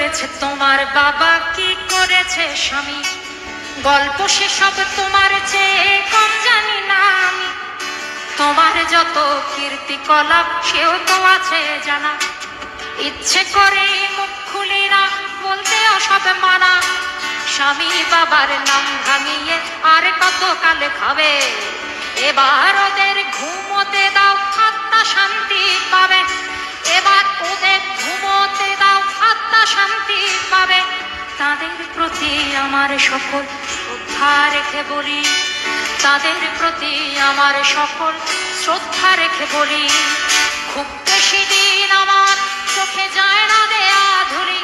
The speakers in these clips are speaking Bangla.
করেছে তোমার বাবা, কি করেছে স্বামী, গল্প সেসব তোমার চেয়ে কম জানি না আমি। তোমার যত কীর্তিকলাপ সেও তো আছে জানা, ইচ্ছে করে মুখ খুলি না, বলতে সব মানা। স্বামী বাবার নাম ভাঙিয়ে আর কত কালে খাবে, এবার ওদের ঘুমোতে দাও, আত্মা শান্তি পাবে। এবার ওদের ঘুমোতে দাও, আত্মা শান্তি পাবে। তাদের প্রতি আমার সকল শ্রদ্ধা রেখে বলি, তাদের প্রতি আমার সকল শ্রদ্ধা রেখে বলি, খুব বেশি দিন আমার চোখে যায় না দেয়া ধুলি,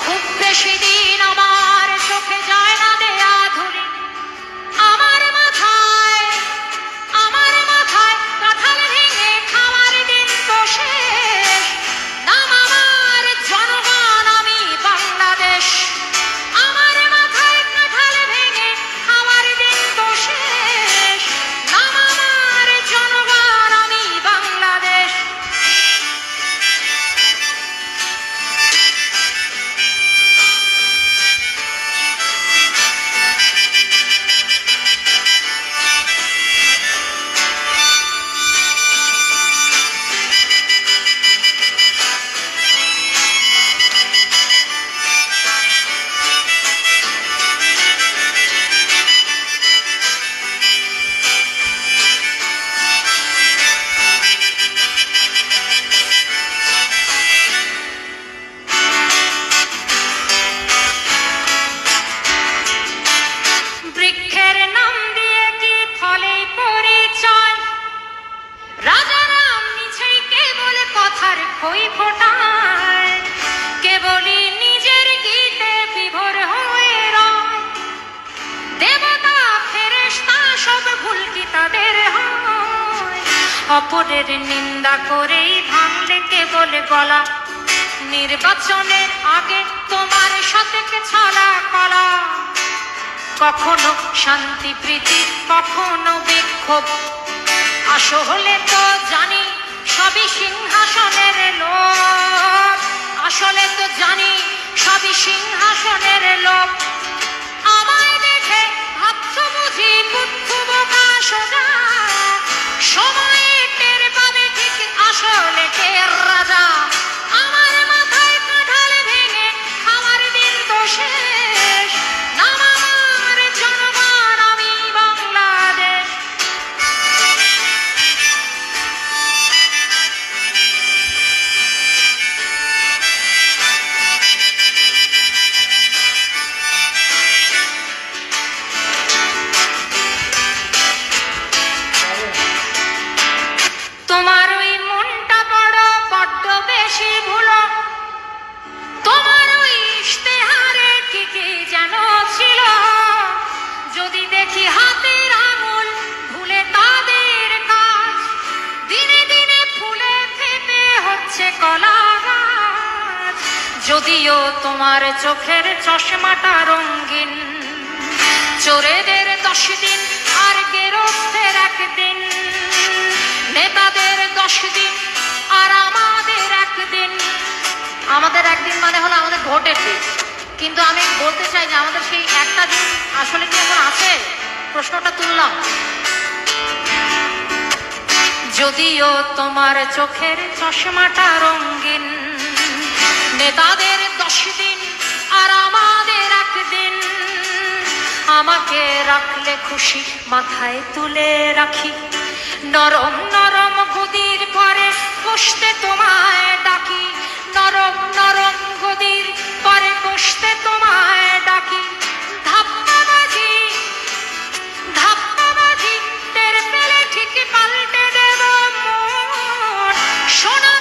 খুব বেশি দিন আমার চোখে যায় না দেয়া ধুলি। আমার মাথায় কাঁঠাল ভেঙে খাওয়ার দিন তো শেষ, নাম আমার জনগণ, আমি বাংলাদেশ। আমার মাথায় কাঁঠাল ভেঙে খাওয়ার দিন তো শেষ, নাম আমার জনগণ, আমি বাংলাদেশ। বৃক্ষের নাম দিয়ে কি ফলে পরিচয়, রাজারাম নিছেই কেবল কথার খই ফোটায়, কেবলই নিজের গীতে বিভোর হয়ে রয়। দেবতা ফেরেশতা সব ভুল কি তাদের হয়, অপরের নিন্দা করেই ভাঙলে কেবল গলা। নির্বাচনের আগে তোমার সাথে ছলা কলা, কখনো শান্তি প্রীতি, কখনো বিক্ষোভ। আসলে তো জানি সবই সিংহাসনের লোক, আসলে তো জানি সবই সিংহাসনের লোক। আমায় দেখে ভাবছো বুঝি বুদ্ধু বোকা সোজা, সময় টের পাবে ঠিক আসলে কে রাজা। আমার মাথায় কাঁঠাল ভেঙে খাওয়ার দিন তো শেষ, নাম আমার জনগণ, আমি বাংলাদেশ। তোমার ওই মনটা বড্ড বেশি ভুলো, তোমার ওই ইশতেহারে কি কি যেন ছিল। যদি দেখি হাতের আঙুল ভুলে তাদের কাজ, দিনে দিনে ফুলে ফেপে হচ্ছে কলা গাছ। যদিও তোমার চোখের চশমাটা রঙিন, চোরেদের 10 দিন আর গেরস্তের 1 দিন, নেতাদের 10 দিন আর আমাদের 1 দিন। আমাদের 1 দিন মানে হলো আমাদের ভোটের দিন, কিন্তু আমি বলতে চাই যে আমাদের সেই একটা দিন আসলে কি এখন আছে, প্রশ্নটা তুললাম। যদিও তোমার চোখের চশমাটা রঙিন, নেতাদের 10 দিন আর আমাদের 1 দিন। আমাকে রাখলে খুশি মাথায় তুলে রাখি, নরম নরম গদির পরে বসতে তোমায় ডাকি, নরম নরম গদির পরে বসতে তোমায় ডাকি। ধাপ্পাবাজি ধাপ্পাবাজি টের পেলে ঠিক পাল্টে দেব মন, সোনা